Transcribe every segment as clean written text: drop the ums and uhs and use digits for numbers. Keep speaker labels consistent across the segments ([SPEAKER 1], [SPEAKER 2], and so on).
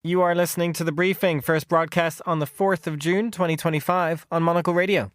[SPEAKER 1] You are listening to The Briefing, first broadcast on the 4th of June 2025 on Monocle Radio.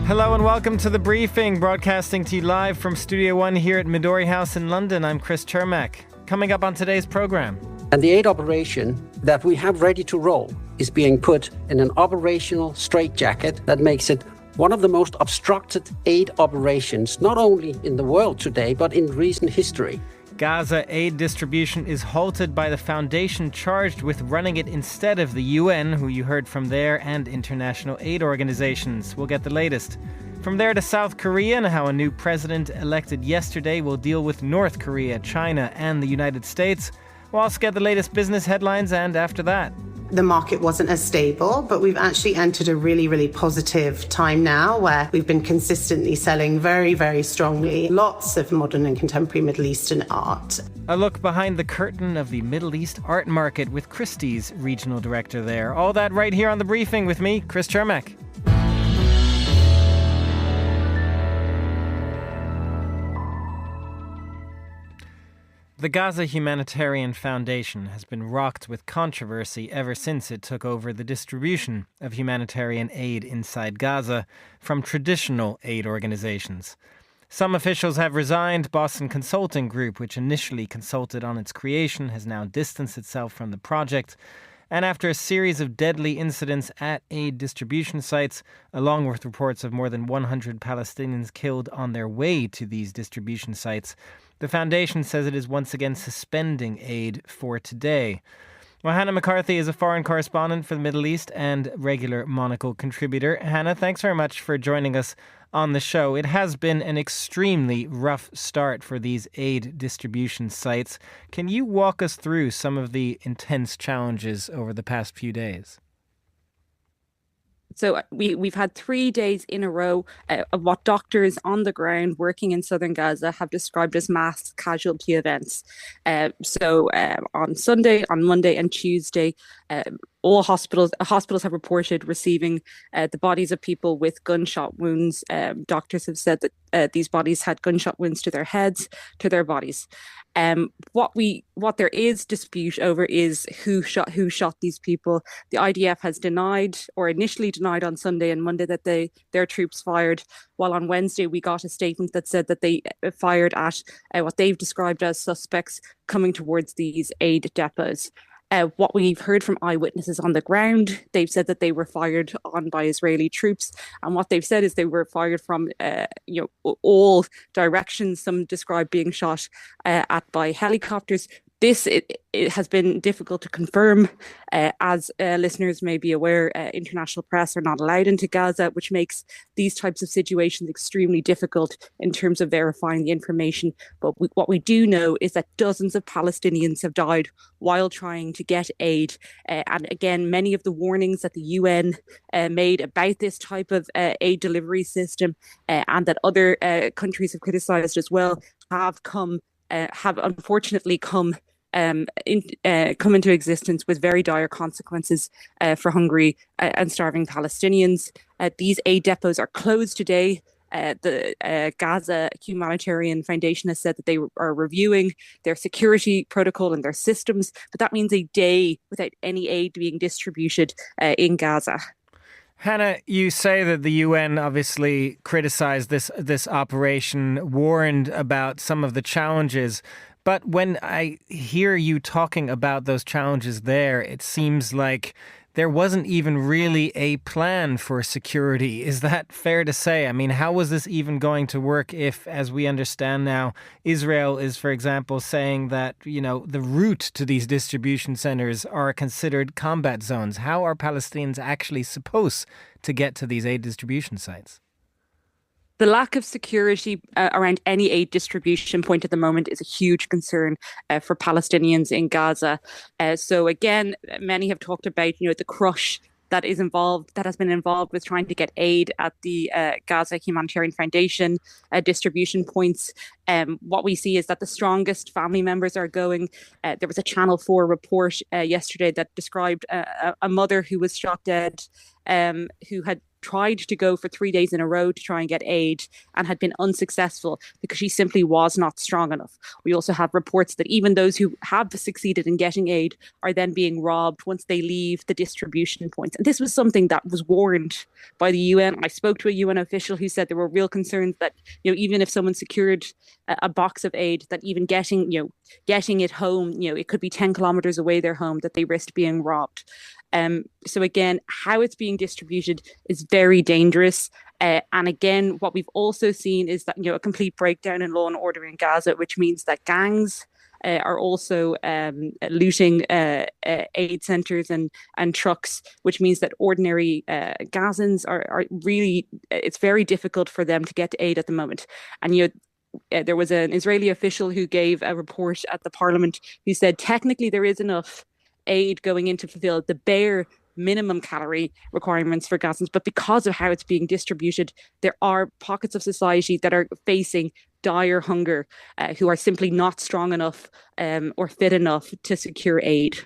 [SPEAKER 1] Hello and welcome to The Briefing, broadcasting to you live from Studio One here at Midori House in London. I'm Chris Chermak. Coming up on today's programme.
[SPEAKER 2] And the aid operation that we have ready to roll is being put in an operational straitjacket that makes it one of the most obstructed aid operations, not only in the world today, but in recent history.
[SPEAKER 1] Gaza aid distribution is halted by the foundation charged with running it instead of the UN, who you heard from there, and international aid organizations. We'll get the latest. From there to South Korea and how a new president elected yesterday will deal with North Korea, China, and the United States. We'll also get the latest business headlines, and after that,
[SPEAKER 3] the market wasn't as stable, but we've actually entered a really, really positive time now where we've been consistently selling very, very strongly lots of modern and contemporary Middle Eastern art.
[SPEAKER 1] A look behind the curtain of the Middle East art market with Christie's regional director there. All that right here on The Briefing with me, Chris Chermak. The Gaza Humanitarian Foundation has been rocked with controversy ever since it took over the distribution of humanitarian aid inside Gaza from traditional aid organizations. Some officials have resigned. Boston Consulting Group, which initially consulted on its creation, has now distanced itself from the project. And after a series of deadly incidents at aid distribution sites, along with reports of more than 100 Palestinians killed on their way to these distribution sites, the foundation says it is once again suspending aid for today. Well, Hannah McCarthy is a foreign correspondent for the Middle East and regular Monocle contributor. Hannah, thanks very much for joining us on the show. It has been an extremely rough start for these aid distribution sites. Can you walk us through some of the intense challenges over the past few days?
[SPEAKER 4] So we've had 3 days in a row of what doctors on the ground working in southern Gaza have described as mass casualty events. On Sunday, on Monday and Tuesday, all hospitals have reported receiving the bodies of people with gunshot wounds. Doctors have said that these bodies had gunshot wounds to their heads, to their bodies. What there is dispute over is who shot these people. The IDF has initially denied on Sunday and Monday that their troops fired, while on Wednesday we got a statement that said that they fired at what they've described as suspects coming towards these aid depots. What we've heard from eyewitnesses on the ground, they've said that they were fired on by Israeli troops, and what they've said is they were fired from all directions. Some described being shot at by helicopters. It has been difficult to confirm. As listeners may be aware, international press are not allowed into Gaza, which makes these types of situations extremely difficult in terms of verifying the information. But what we do know is that dozens of Palestinians have died while trying to get aid. And again, many of the warnings that the UN made about this type of aid delivery system and that other countries have criticised as well have unfortunately come into existence with very dire consequences for hungry and starving Palestinians. These aid depots are closed today. The Gaza Humanitarian Foundation has said that they are reviewing their security protocol and their systems, but that means a day without any aid being distributed in Gaza.
[SPEAKER 1] Hannah, you say that the UN obviously criticized this operation, warned about some of the challenges. But when I hear you talking about those challenges there, it seems like there wasn't even really a plan for security. Is that fair to say? I mean, how was this even going to work if, as we understand now, Israel is, for example, saying that, the route to these distribution centers are considered combat zones? How are Palestinians actually supposed to get to these aid distribution sites?
[SPEAKER 4] The lack of security around any aid distribution point at the moment is a huge concern for Palestinians in Gaza. So again, many have talked about, the crush that has been involved with trying to get aid at the Gaza Humanitarian Foundation distribution points. What we see is that the strongest family members are going. There was a Channel 4 report yesterday that described a mother who was shot dead, who had tried to go for 3 days in a row to try and get aid and had been unsuccessful because she simply was not strong enough. We also have reports that even those who have succeeded in getting aid are then being robbed once they leave the distribution points. And this was something that was warned by the UN. I spoke to a UN official who said there were real concerns that, even if someone secured a box of aid, that even getting it home, it could be 10 kilometers away their home, that they risked being robbed. So again, how it's being distributed is very dangerous. And again, what we've also seen is that, a complete breakdown in law and order in Gaza, which means that gangs are also looting aid centers and trucks, which means that ordinary Gazans are really, it's very difficult for them to get aid at the moment. And, there was an Israeli official who gave a report at the parliament who said technically there is enough aid going in to fulfill the bare minimum calorie requirements for Gazans, but because of how it's being distributed, there are pockets of society that are facing dire hunger, who are simply not strong enough or fit enough to secure aid.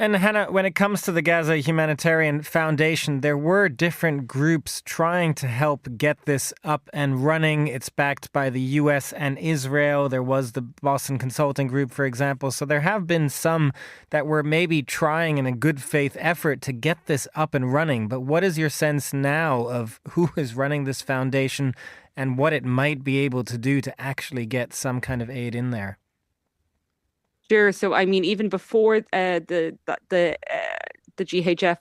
[SPEAKER 1] And Hannah, when it comes to the Gaza Humanitarian Foundation, there were different groups trying to help get this up and running. It's backed by the US and Israel. There was the Boston Consulting Group, for example. So there have been some that were maybe trying in a good faith effort to get this up and running. But what is your sense now of who is running this foundation and what it might be able to do to actually get some kind of aid in there?
[SPEAKER 4] Sure. So, I mean, even before the GHF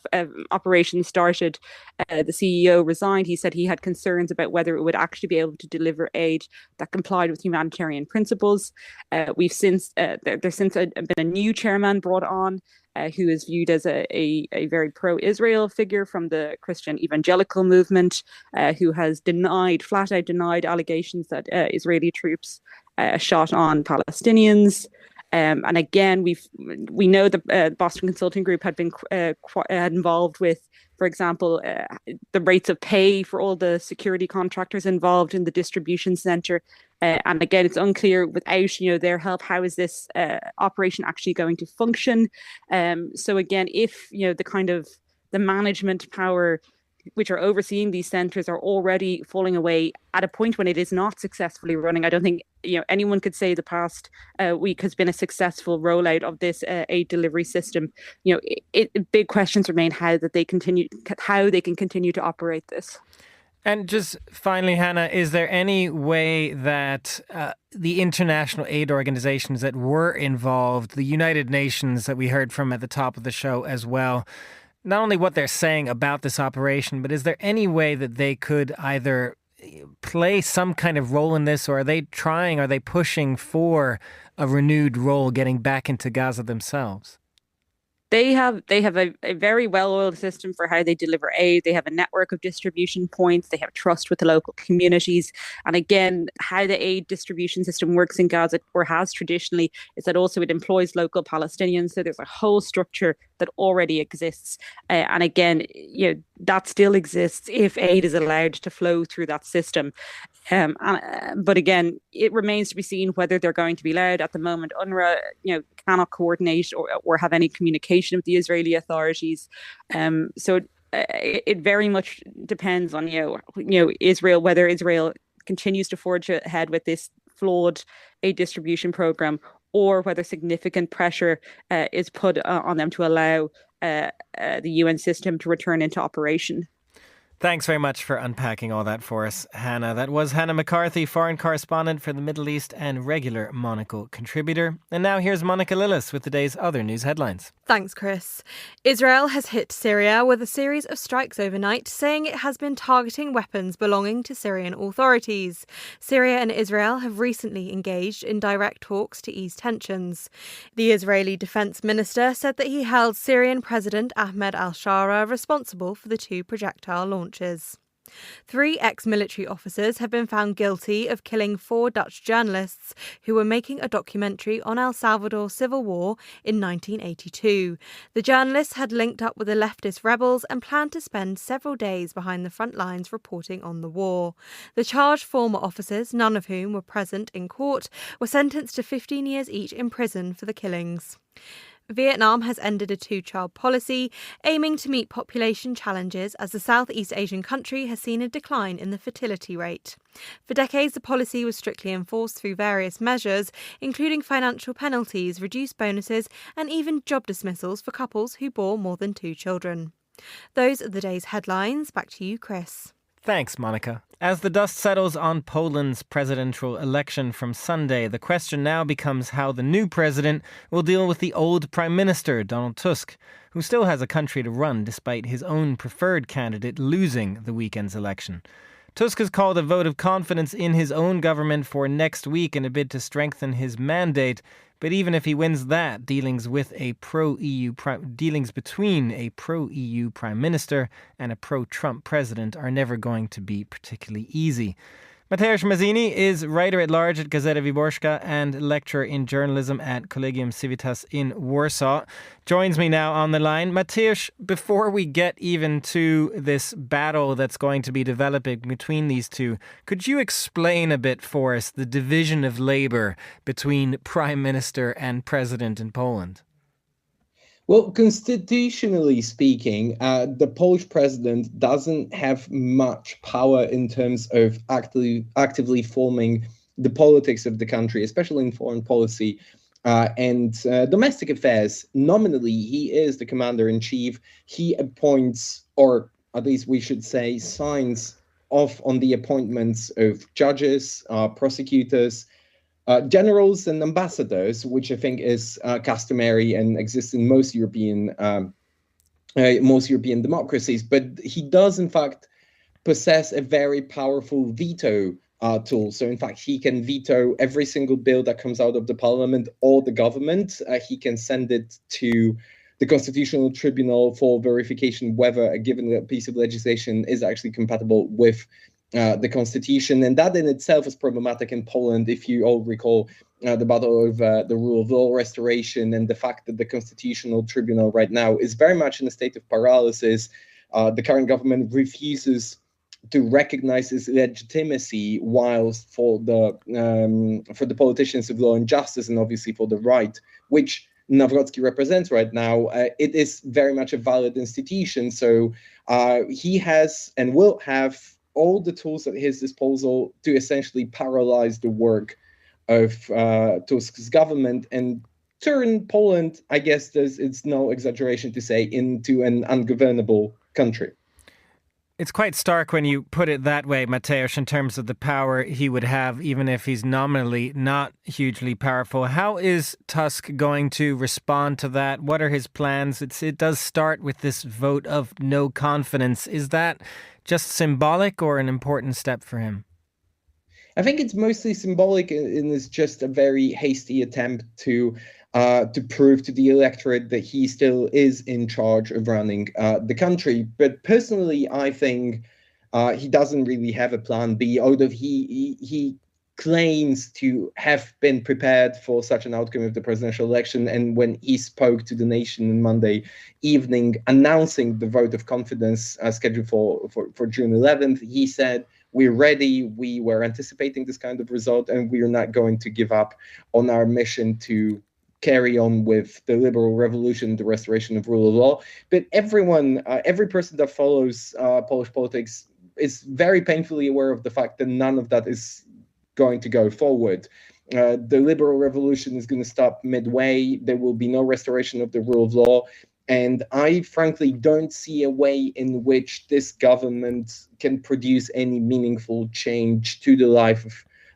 [SPEAKER 4] operation started, the CEO resigned. He said he had concerns about whether it would actually be able to deliver aid that complied with humanitarian principles. We've since there's since been a new chairman brought on, who is viewed as a very pro-Israel figure from the Christian evangelical movement, who has flat out denied allegations that Israeli troops shot on Palestinians. And again, we know the Boston Consulting Group had been involved with, for example, the rates of pay for all the security contractors involved in the distribution center. And again, it's unclear without their help, how is this operation actually going to function? So again, if the management power which are overseeing these centres are already falling away at a point when it is not successfully running. I don't think anyone could say the past week has been a successful rollout of this aid delivery system. Big questions remain how they can continue to operate this.
[SPEAKER 1] And just finally, Hannah, is there any way that the international aid organizations that were involved, the United Nations that we heard from at the top of the show as well, not only what they're saying about this operation, but is there any way that they could either play some kind of role in this, or are they pushing for a renewed role getting back into Gaza themselves?
[SPEAKER 4] They have a very well-oiled system for how they deliver aid. They have a network of distribution points. They have trust with the local communities. And again, how the aid distribution system works in Gaza, or has traditionally, is that also it employs local Palestinians. So there's a whole structure that already exists. And again, that still exists if aid is allowed to flow through that system. But again, it remains to be seen whether they're going to be allowed. At the moment, UNRWA, cannot coordinate or have any communication with the Israeli authorities. So it very much depends on Israel, whether Israel continues to forge ahead with this flawed aid distribution program, or whether significant pressure is put on them to allow the UN system to return into operation.
[SPEAKER 1] Thanks very much for unpacking all that for us, Hannah. That was Hannah McCarthy, foreign correspondent for the Middle East and regular Monocle contributor. And now here's Monica Lillis with the day's other news headlines.
[SPEAKER 5] Thanks, Chris. Israel has hit Syria with a series of strikes overnight, saying it has been targeting weapons belonging to Syrian authorities. Syria and Israel have recently engaged in direct talks to ease tensions. The Israeli defense minister said that he held Syrian President Ahmed al-Shara responsible for the two projectile launches. 3 ex-military officers have been found guilty of killing 4 Dutch journalists who were making a documentary on El Salvador's civil war in 1982. The journalists had linked up with the leftist rebels and planned to spend several days behind the front lines reporting on the war. The charged former officers, none of whom were present in court, were sentenced to 15 years each in prison for the killings. Vietnam has ended a 2-child policy, aiming to meet population challenges as the Southeast Asian country has seen a decline in the fertility rate. For decades, the policy was strictly enforced through various measures, including financial penalties, reduced bonuses, and even job dismissals for couples who bore more than 2 children. Those are the day's headlines. Back to you, Chris.
[SPEAKER 1] Thanks, Monica. As the dust settles on Poland's presidential election from Sunday, the question now becomes how the new president will deal with the old Prime Minister, Donald Tusk, who still has a country to run despite his own preferred candidate losing the weekend's election. Tusk has called a vote of confidence in his own government for next week in a bid to strengthen his mandate. But even if he wins that, dealings between a pro-EU Prime Minister and a pro-Trump president are never going to be particularly easy. Mateusz Mazzini is writer-at-large at Gazeta Wyborcza and lecturer in journalism at Collegium Civitas in Warsaw. Joins me now on the line. Mateusz, before we get even to this battle that's going to be developing between these two, could you explain a bit for us the division of labor between Prime Minister and President in Poland?
[SPEAKER 6] Well, constitutionally speaking, the Polish president doesn't have much power in terms of actively forming the politics of the country, especially in foreign policy and domestic affairs. Nominally, he is the commander-in-chief. He appoints, or at least we should say, signs off on the appointments of judges, prosecutors, generals and ambassadors, which I think is customary and exists in most European democracies. But he does, in fact, possess a very powerful veto tool. So, in fact, he can veto every single bill that comes out of the parliament or the government. He can send it to the Constitutional Tribunal for verification whether a given piece of legislation is actually compatible with the constitution. And that in itself is problematic in Poland. If you all recall the battle over the rule of law restoration and the fact that the Constitutional Tribunal right now is very much in a state of paralysis. The current government refuses to recognize its legitimacy, whilst for the politicians of law and justice, and obviously for the right, which Nawrocki represents right now, it is very much a valid institution. So he has and will have all the tools at his disposal to essentially paralyze the work of Tusk's government and turn Poland, I guess it's no exaggeration to say, into an ungovernable country.
[SPEAKER 1] It's quite stark when you put it that way, Mateusz, in terms of the power he would have, even if he's nominally not hugely powerful. How is Tusk going to respond to that? What are his plans? It does start with this vote of no confidence. Is that just symbolic or an important step for him?
[SPEAKER 6] I think it's mostly symbolic and it's just a very hasty attempt to prove to the electorate that he still is in charge of running the country. But personally, I think he doesn't really have a plan B, although he claims to have been prepared for such an outcome of the presidential election. And when he spoke to the nation on Monday evening, announcing the vote of confidence scheduled for June 11th, he said, "We're ready. We were anticipating this kind of result, and we are not going to give up on our mission to carry on with the liberal revolution, the restoration of rule of law." But everyone, every person that follows Polish politics is very painfully aware of the fact that none of that is going to go forward. The liberal revolution is going to stop midway. There will be no restoration of the rule of law. And I frankly don't see a way in which this government can produce any meaningful change to the life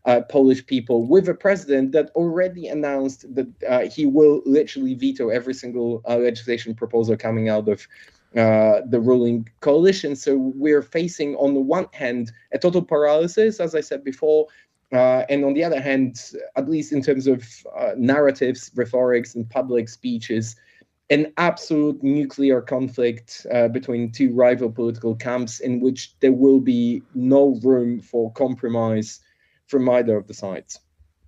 [SPEAKER 6] of Polish people with a president that already announced that he will literally veto every single legislation proposal coming out of the ruling coalition. So we're facing, on the one hand, a total paralysis, as I said before, and on the other hand, at least in terms of narratives, rhetorics, and public speeches, an absolute nuclear conflict between two rival political camps in which there will be no room for compromise from either of the sides.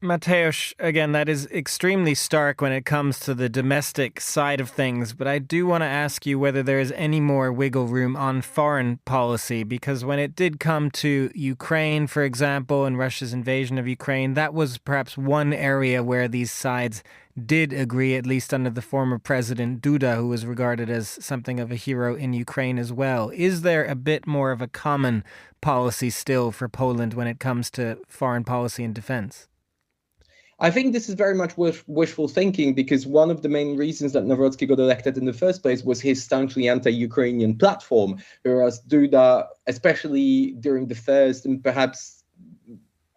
[SPEAKER 1] Mateusz, again, that is extremely stark when it comes to the domestic side of things, but I do want to ask you whether there is any more wiggle room on foreign policy, because when it did come to Ukraine, for example, and Russia's invasion of Ukraine, that was perhaps one area where these sides did agree, at least under the former president Duda, who was regarded as something of a hero in Ukraine as well. Is there a bit more of a common policy still for Poland when it comes to foreign policy and defense?
[SPEAKER 6] I think this is very much wishful thinking, because one of the main reasons that Nawrocki got elected in the first place was his staunchly anti-Ukrainian platform, whereas Duda, especially during the first and perhaps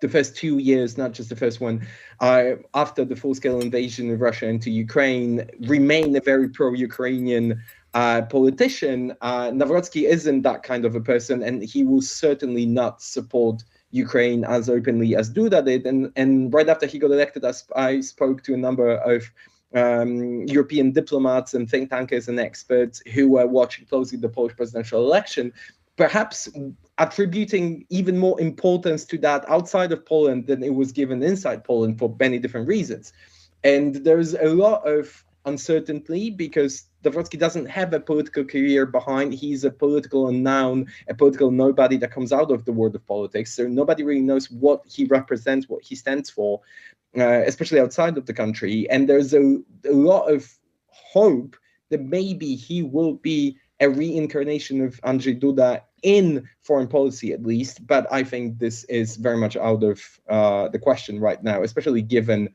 [SPEAKER 6] the first 2 years, not just the first one, after the full-scale invasion of Russia into Ukraine, remained a very pro-Ukrainian politician. Nawrocki isn't that kind of a person, and he will certainly not support Ukraine as openly as Duda did. And right after he got elected, I spoke to a number of European diplomats and think tankers and experts who were watching closely the Polish presidential election, perhaps attributing even more importance to that outside of Poland than it was given inside Poland for many different reasons. And there's a lot of uncertainty because Nawrocki doesn't have a political career behind. He's a political unknown, a political nobody that comes out of the world of politics. So nobody really knows what he represents, what he stands for, especially outside of the country. And there's a lot of hope that maybe he will be a reincarnation of Andrzej Duda in foreign policy, at least. But I think this is very much out of the question right now, especially given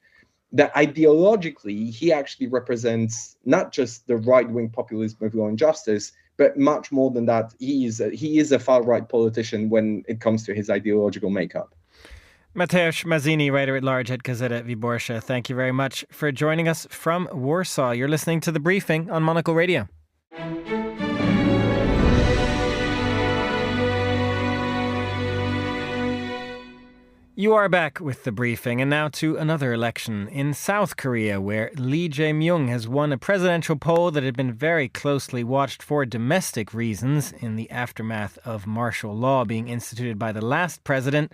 [SPEAKER 6] that ideologically, he actually represents not just the right-wing populism of law and justice, but much more than that. He is a far-right politician when it comes to his ideological makeup.
[SPEAKER 1] Mateusz Mazzini, writer-at-large at Gazeta Wyborcza, thank you very much for joining us from Warsaw. You're listening to The Briefing on Monocle Radio. You are back with The Briefing, and now to another election in South Korea, where Lee Jae-myung has won a presidential poll that had been very closely watched for domestic reasons in the aftermath of martial law being instituted by the last president.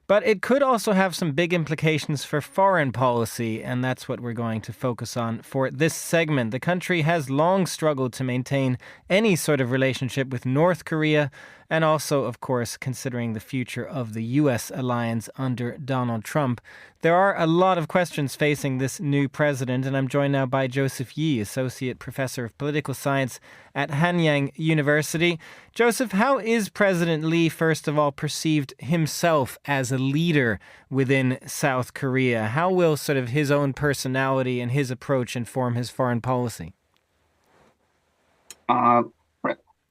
[SPEAKER 1] But it could also have some big implications for foreign policy, and that's what we're going to focus on for this segment. The country has long struggled to maintain any sort of relationship with North Korea, and also, of course, considering the future of the U.S. alliance under Donald Trump. There are a lot of questions facing this new president, and I'm joined now by Joseph Yee, Associate Professor of Political Science at Hanyang University. Joseph, how is President Lee, first of all, perceived himself as a leader within South Korea? How will sort of his own personality and his approach inform his foreign policy?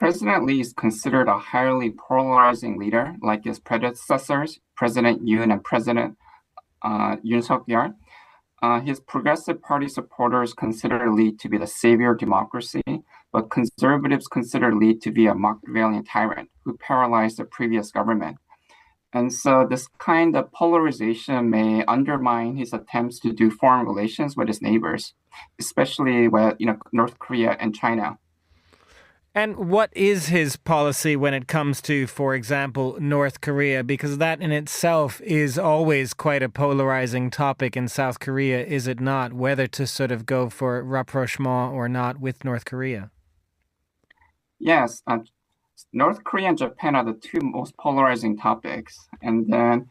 [SPEAKER 7] President Lee is considered a highly polarizing leader, like his predecessors, President Yoon and President Yoon Suk-yeol. His Progressive Party supporters consider Lee to be the savior of democracy, but conservatives consider Lee to be a Machiavellian tyrant who paralyzed the previous government. And so this kind of polarization may undermine his attempts to do foreign relations with his neighbors, especially with North Korea and China.
[SPEAKER 1] And what is his policy when it comes to, for example, North Korea? Because that in itself is always quite a polarizing topic in South Korea, is it not? Whether to sort of go for rapprochement or not with North Korea.
[SPEAKER 7] Yes, North Korea and Japan are the two most polarizing topics. And then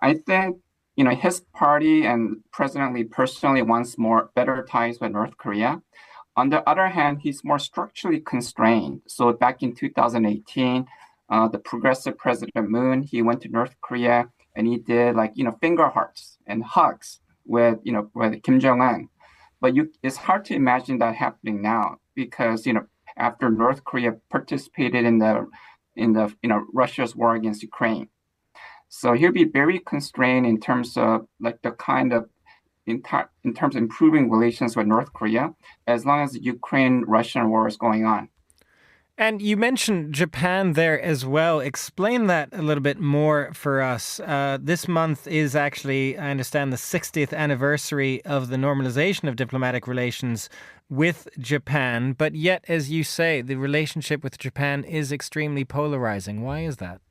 [SPEAKER 7] I think, his party and President Lee personally wants better ties with North Korea. On the other hand, he's more structurally constrained. So back in 2018, the progressive President Moon, he went to North Korea and he did finger hearts and hugs with Kim Jong-un. But it's hard to imagine that happening now because, after North Korea participated in the Russia's war against Ukraine. So he'll be very constrained in terms of the kind of in terms of improving relations with North Korea, as long as the Ukraine-Russian war is going on.
[SPEAKER 1] And you mentioned Japan there as well. Explain that a little bit more for us. This month is actually, I understand, the 60th anniversary of the normalization of diplomatic relations with Japan. But yet, as you say, the relationship with Japan is extremely polarizing. Why is that?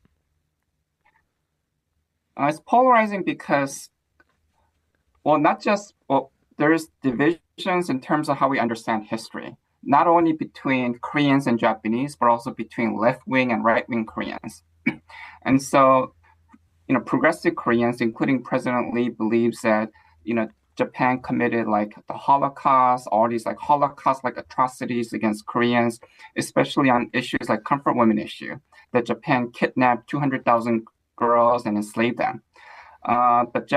[SPEAKER 7] It's polarizing because, there's divisions in terms of how we understand history. Not only between Koreans and Japanese, but also between left-wing and right-wing Koreans. And so, progressive Koreans, including President Lee, believes that, Japan committed like the Holocaust, all these like Holocaust-like atrocities against Koreans, especially on issues like comfort women issue, that Japan kidnapped 200,000 girls and enslaved them. But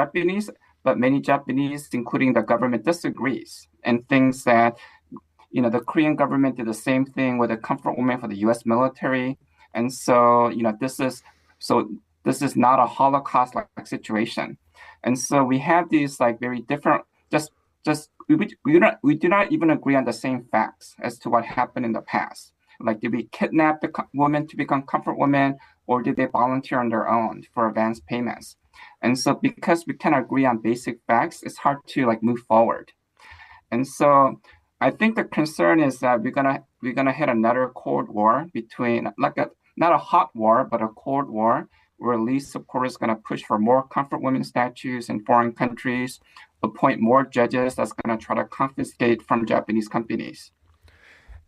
[SPEAKER 7] many Japanese, including the government, disagrees and thinks that the Korean government did the same thing with a comfort woman for the U.S. military, and so this is not a Holocaust-like situation, and so we have these like very different. We do not even agree on the same facts as to what happened in the past. Like, did we kidnap the woman to become comfort women, or did they volunteer on their own for advance payments? And so because we can't agree on basic facts, it's hard to like move forward, and so. I think the concern is that we're gonna hit another Cold War between not a hot war, but a Cold War where Lee's supporters going to push for more comfort women statues in foreign countries, appoint more judges that's going to try to confiscate from Japanese companies.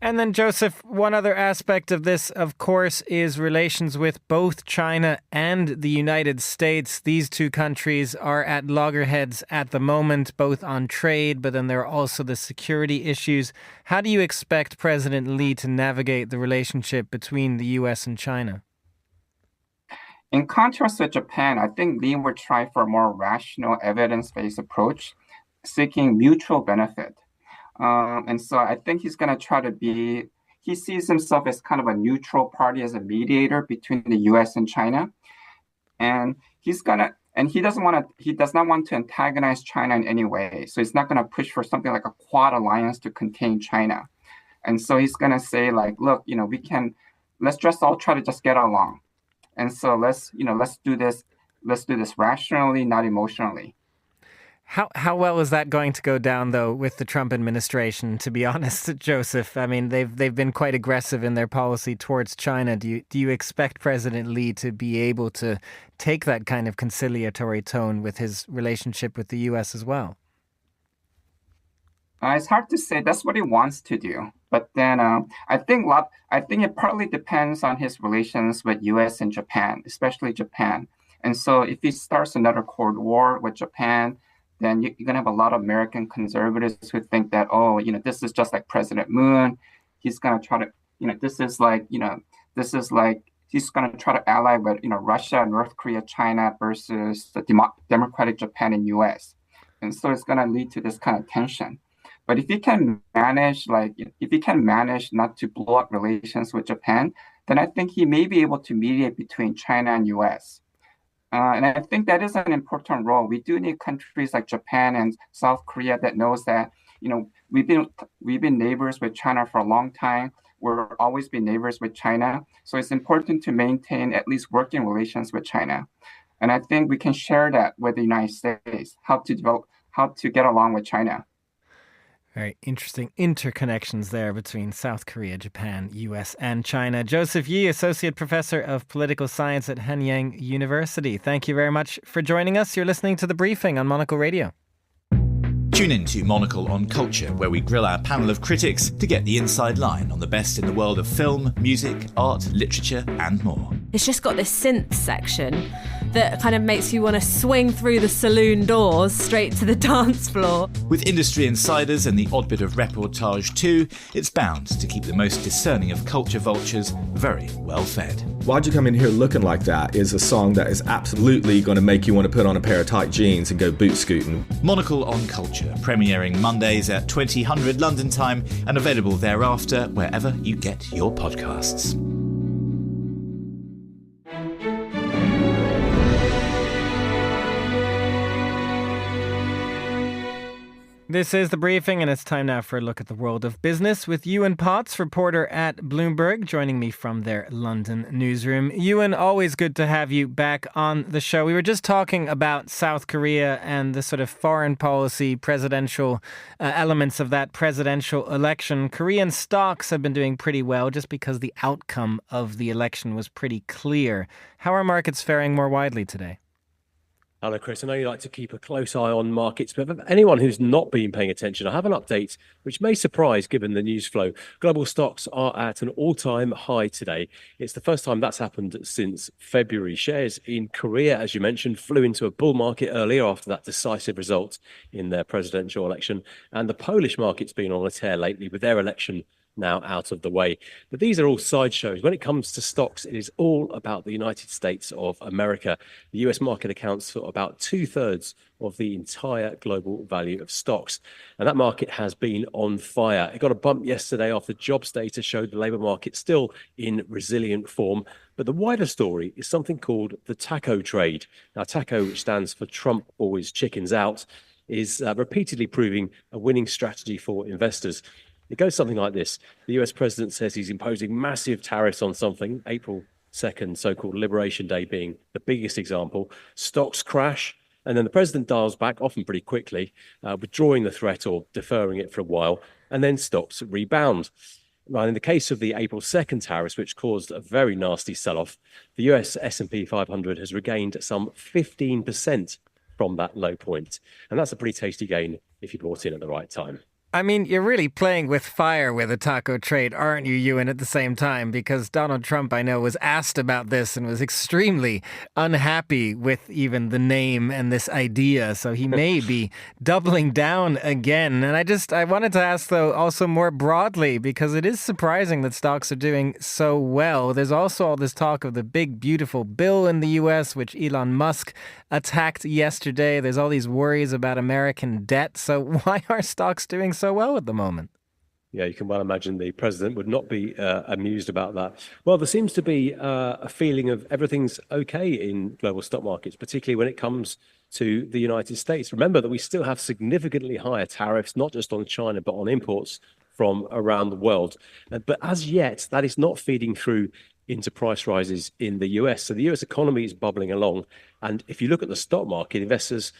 [SPEAKER 1] And then, Joseph, one other aspect of this, of course, is relations with both China and the United States. These two countries are at loggerheads at the moment, both on trade, but then there are also the security issues. How do you expect President Lee to navigate the relationship between the U.S. and China?
[SPEAKER 7] In contrast to Japan, I think Lee would try for a more rational, evidence-based approach, seeking mutual benefit. And so I think he's going to try to he sees himself as kind of a neutral party, as a mediator between the US and China. And he does not want to antagonize China in any way. So he's not going to push for something like a Quad alliance to contain China. And so he's going to say like, look, let's just all try to just get along. And so let's do this rationally, not emotionally.
[SPEAKER 1] How well is that going to go down, though, with the Trump administration, to be honest, Joseph? I mean, they've been quite aggressive in their policy towards China. Do you expect President Lee to be able to take that kind of conciliatory tone with his relationship with the U.S. as well?
[SPEAKER 7] It's hard to say. That's what he wants to do. But then I think it partly depends on his relations with U.S. and Japan, especially Japan. And so if he starts another Cold War with Japan, then you're going to have a lot of American conservatives who think that, this is just like President Moon. He's going to try to, he's going to try to ally with, Russia, North Korea, China versus the democratic Japan and US. And so it's going to lead to this kind of tension. But if he can manage not to blow up relations with Japan, then I think he may be able to mediate between China and US. And I think that is an important role. We do need countries like Japan and South Korea that knows that, we've been neighbors with China for a long time. We'll always be neighbors with China. So it's important to maintain at least working relations with China. And I think we can share that with the United States, how to get along with China.
[SPEAKER 1] Very interesting interconnections there between South Korea, Japan, US and China. Joseph Yi, Associate Professor of Political Science at Hanyang University. Thank you very much for joining us. You're listening to The Briefing on Monocle Radio.
[SPEAKER 8] Tune in to Monocle on Culture, where we grill our panel of critics to get the inside line on the best in the world of film, music, art, literature and more.
[SPEAKER 9] It's just got this synth section that kind of makes you want to swing through the saloon doors straight to the dance floor.
[SPEAKER 8] With industry insiders and the odd bit of reportage too, it's bound to keep the most discerning of culture vultures very well fed.
[SPEAKER 10] Why'd You Come In Here Looking Like That is a song that is absolutely going to make you want to put on a pair of tight jeans and go boot scooting.
[SPEAKER 8] Monocle on Culture, premiering Mondays at 2000 London time and available thereafter wherever you get your podcasts.
[SPEAKER 1] This is The Briefing, and it's time now for a look at the world of business with Ewan Potts, reporter at Bloomberg, joining me from their London newsroom. Ewan, always good to have you back on the show. We were just talking about South Korea and the sort of foreign policy, presidential elements of that presidential election. Korean stocks have been doing pretty well just because the outcome of the election was pretty clear. How are markets faring more widely today?
[SPEAKER 11] Hello, Chris. I know you like to keep a close eye on markets, but for anyone who's not been paying attention, I have an update which may surprise given the news flow. Global stocks are at an all-time high today. It's the first time that's happened since February. Shares in Korea, as you mentioned, flew into a bull market earlier after that decisive result in their presidential election. And the Polish market's been on a tear lately with their election now out of the way. But these are all sideshows. When it comes to stocks, it is all about the United States of America. The US market accounts for about 2/3 of the entire global value of stocks. And that market has been on fire. It got a bump yesterday after jobs data showed the labour market still in resilient form. But the wider story is something called the taco trade. Now, taco, which stands for Trump always chickens out, is repeatedly proving a winning strategy for investors. It goes something like this. The US president says he's imposing massive tariffs on something, April 2nd, so-called Liberation Day being the biggest example. Stocks crash, and then the president dials back, often pretty quickly, withdrawing the threat or deferring it for a while, and then stocks rebound. Now, in the case of the April 2nd tariffs, which caused a very nasty sell-off, the US S&P 500 has regained some 15% from that low point. And that's a pretty tasty gain if you bought in at the right time.
[SPEAKER 1] I mean, you're really playing with fire with a taco trade, aren't you, Ewan, at the same time? Because Donald Trump, I know, was asked about this and was extremely unhappy with even the name and this idea. So he may be doubling down again. And I wanted to ask, though, also more broadly, because it is surprising that stocks are doing so well. There's also all this talk of the big, beautiful bill in the U.S., which Elon Musk attacked yesterday. There's all these worries about American debt. So why are stocks doing so well at the moment?
[SPEAKER 11] Yeah, you can well imagine the president would not be amused about that. Well, there seems to be a feeling of everything's okay in global stock markets, particularly when it comes to the United States. Remember that we still have significantly higher tariffs, not just on China, but on imports from around the world. But as yet, that is not feeding through into price rises in the US. So the US economy is bubbling along. And if you look at the stock market, investors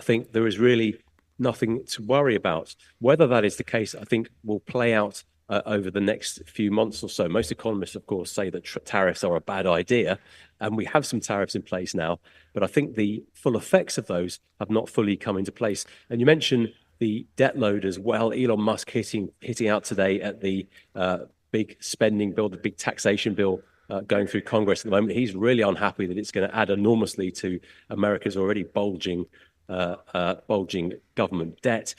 [SPEAKER 11] think there is really nothing to worry about. Whether that is the case, I think, will play out over the next few months or so. Most economists, of course, say that tariffs are a bad idea, and we have some tariffs in place now. But I think the full effects of those have not fully come into place. And you mentioned the debt load as well. Elon Musk hitting out today at the big spending bill, the big taxation bill going through Congress at the moment. He's really unhappy that it's going to add enormously to America's already bulging government debt.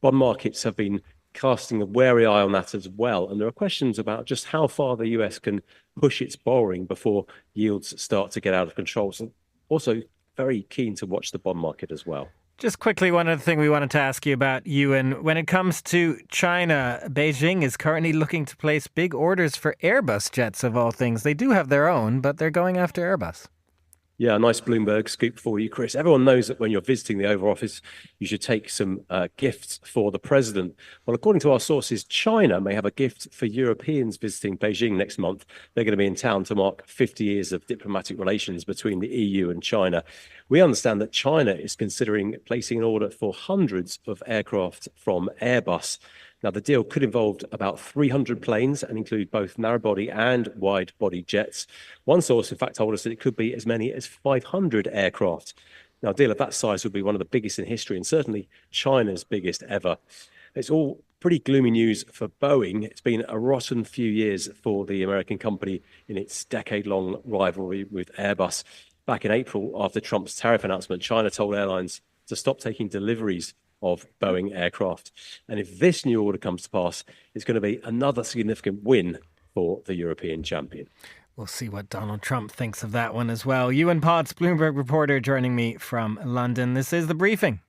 [SPEAKER 11] Bond markets have been casting a wary eye on that as well. And there are questions about just how far the US can push its borrowing before yields start to get out of control. So also very keen to watch the bond market as well.
[SPEAKER 1] Just quickly, one other thing we wanted to ask you about, Ewan. When it comes to China, Beijing is currently looking to place big orders for Airbus jets, of all things. They do have their own, but they're going after Airbus. Yeah,
[SPEAKER 11] nice Bloomberg scoop for you, Chris. Everyone knows that when you're visiting the Oval Office, you should take some gifts for the president. Well, according to our sources, China may have a gift for Europeans visiting Beijing next month. They're going to be in town to mark 50 years of diplomatic relations between the EU and China. We understand that China is considering placing an order for hundreds of aircraft from Airbus. Now, the deal could involve about 300 planes and include both narrow-body and wide-body jets. One source, in fact, told us that it could be as many as 500 aircraft. Now, a deal of that size would be one of the biggest in history and certainly China's biggest ever. It's all pretty gloomy news for Boeing. It's been a rotten few years for the American company in its decade-long rivalry with Airbus. Back in April, after Trump's tariff announcement, China told airlines to stop taking deliveries of Boeing aircraft. And if this new order comes to pass, it's going to be another significant win for the European champion.
[SPEAKER 1] We'll see what Donald Trump thinks of that one as well. Ewan Potts, Bloomberg reporter, joining me from London. This is The Briefing.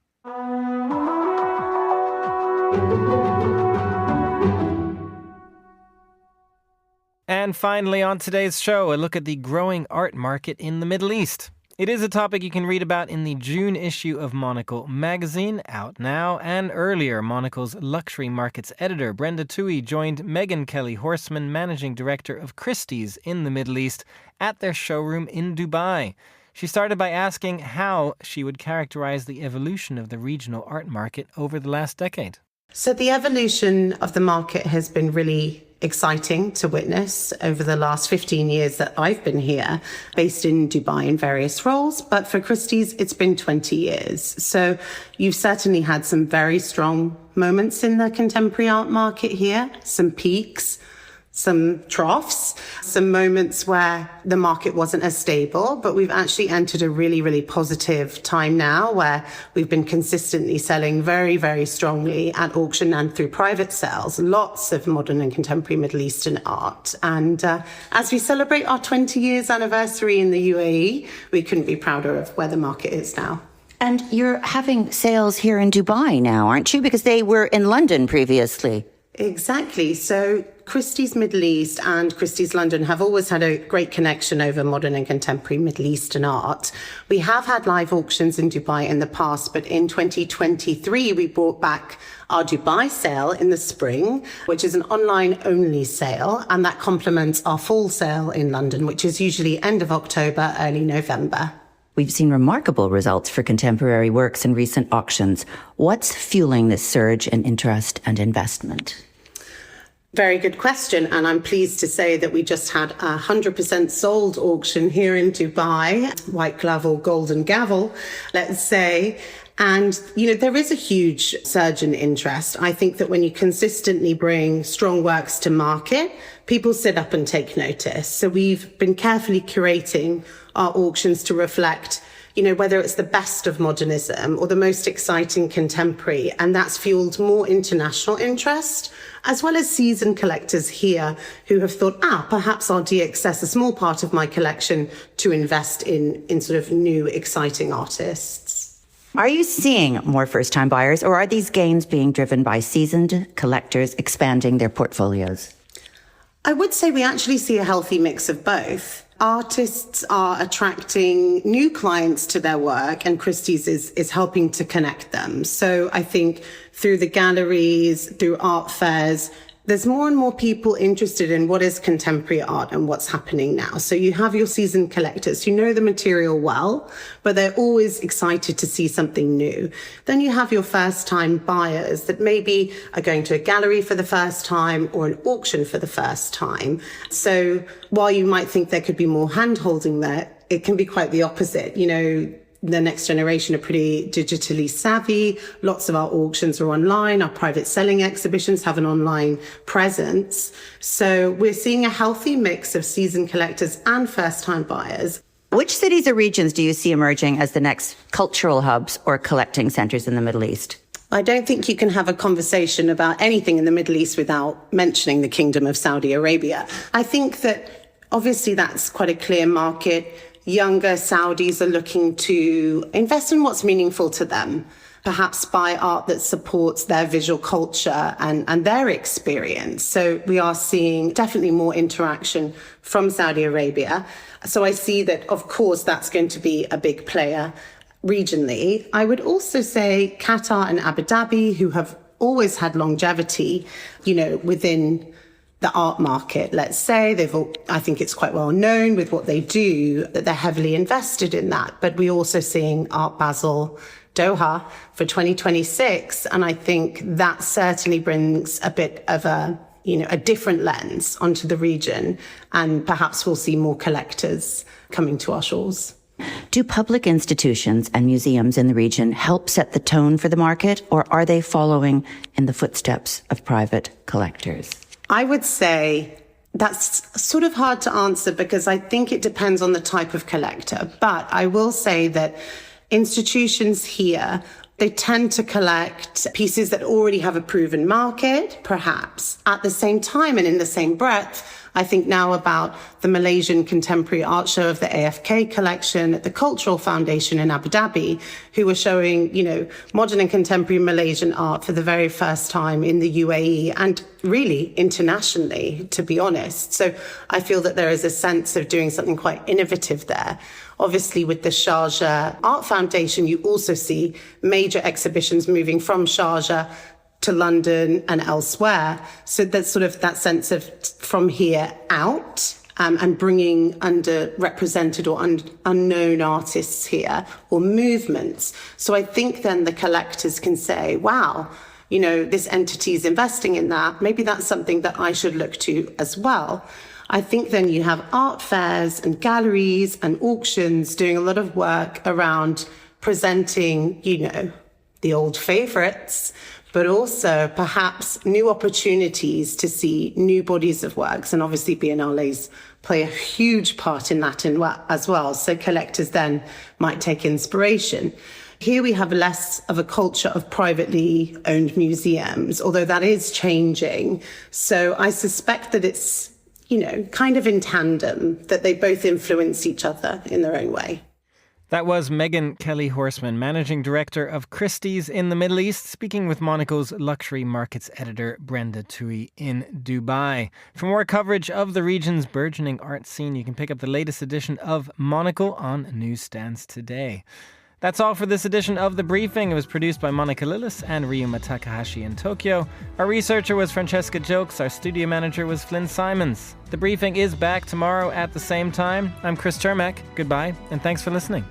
[SPEAKER 1] And finally on today's show, a look at the growing art market in the Middle East. It is a topic you can read about in the June issue of Monocle magazine, out now, and earlier. Monocle's luxury markets editor Brenda Toohey joined Megan Kelly-Horseman, managing director of Christie's in the Middle East, at their showroom in Dubai. She started by asking how she would characterize the evolution of the regional art market over the last decade.
[SPEAKER 3] So the evolution of the market has been really exciting to witness over the last 15 years that I've been here, based in Dubai in various roles. But for Christie's, it's been 20 years. So you've certainly had some very strong moments in the contemporary art market here, some peaks, some troughs, some moments where the market wasn't as stable, but we've actually entered a really, really positive time now where we've been consistently selling very, very strongly at auction and through private sales, lots of modern and contemporary Middle Eastern art. And as we celebrate our 20 years anniversary in the UAE, we couldn't be prouder of where the market is now.
[SPEAKER 12] And you're having sales here in Dubai now, aren't you? Because they were in London previously.
[SPEAKER 3] Exactly. So Christie's Middle East and Christie's London have always had a great connection over modern and contemporary Middle Eastern art. We have had live auctions in Dubai in the past, but in 2023, we brought back our Dubai sale in the spring, which is an online-only sale, and that complements our fall sale in London, which is usually end of October, early November.
[SPEAKER 12] We've seen remarkable results for contemporary works in recent auctions. What's fueling this surge in interest and investment?
[SPEAKER 3] Very good question. And I'm pleased to say that we just had a 100% sold auction here in Dubai, white glove or golden gavel, let's say. And, you know, there is a huge surge in interest. I think that when you consistently bring strong works to market, people sit up and take notice. So we've been carefully curating our auctions to reflect, you know, whether it's the best of modernism or the most exciting contemporary. And that's fueled more international interest, as well as seasoned collectors here who have thought, perhaps I'll de-access a small part of my collection to invest in sort of new, exciting artists.
[SPEAKER 12] Are you seeing more first-time buyers, or are these gains being driven by seasoned collectors expanding their portfolios?
[SPEAKER 3] I would say we actually see a healthy mix of both. Artists are attracting new clients to their work, and Christie's is helping to connect them. So I think through the galleries, through art fairs, there's more and more people interested in what is contemporary art and what's happening now. So you have your seasoned collectors who know the material well, but they're always excited to see something new. Then you have your first-time buyers that maybe are going to a gallery for the first time or an auction for the first time. So while you might think there could be more hand-holding there, it can be quite the opposite. You know, the next generation are pretty digitally savvy. Lots of our auctions are online. Our private selling exhibitions have an online presence. So we're seeing a healthy mix of seasoned collectors and first-time buyers.
[SPEAKER 12] Which cities or regions do you see emerging as the next cultural hubs or collecting centres in the Middle East?
[SPEAKER 3] I don't think you can have a conversation about anything in the Middle East without mentioning the Kingdom of Saudi Arabia. I think that obviously that's quite a clear market. Younger Saudis are looking to invest in what's meaningful to them, perhaps buy art that supports their visual culture and their experience. So we are seeing definitely more interaction from Saudi Arabia. So I see that, of course, that's going to be a big player regionally. I would also say Qatar and Abu Dhabi, who have always had longevity, you know, within the art market, let's say. I think it's quite well known with what they do, that they're heavily invested in that. But we're also seeing Art Basel Doha for 2026. And I think that certainly brings a bit of a different lens onto the region. And perhaps we'll see more collectors coming to our shores.
[SPEAKER 12] Do public institutions and museums in the region help set the tone for the market, or are they following in the footsteps of private collectors?
[SPEAKER 3] I would say that's sort of hard to answer because I think it depends on the type of collector. But I will say that institutions here, they tend to collect pieces that already have a proven market, perhaps. At the same time and in the same breath, I think now about the Malaysian Contemporary Art Show of the AFK collection at the Cultural Foundation in Abu Dhabi, who were showing, modern and contemporary Malaysian art for the very first time in the UAE and really internationally, to be honest. So I feel that there is a sense of doing something quite innovative there. Obviously, with the Sharjah Art Foundation, you also see major exhibitions moving from Sharjah to London and elsewhere. So there's sort of that sense of from here out and bringing underrepresented or unknown artists here or movements. So I think then the collectors can say, wow, this entity is investing in that. Maybe that's something that I should look to as well. I think then you have art fairs and galleries and auctions doing a lot of work around presenting, the old favorites, but also perhaps new opportunities to see new bodies of works. And obviously biennales play a huge part in that as well. So collectors then might take inspiration. Here we have less of a culture of privately owned museums, although that is changing. So I suspect that it's kind of in tandem, that they both influence each other in their own way.
[SPEAKER 1] That was Megan Kelly-Horseman, Managing Director of Christie's in the Middle East, speaking with Monocle's luxury markets editor Brenda Tui in Dubai. For more coverage of the region's burgeoning art scene, you can pick up the latest edition of Monocle on newsstands today. That's all for this edition of The Briefing. It was produced by Monica Lillis and Ryuma Takahashi in Tokyo. Our researcher was Francesca Jokes. Our studio manager was Flynn Simons. The Briefing is back tomorrow at the same time. I'm Chris Chermak. Goodbye, and thanks for listening.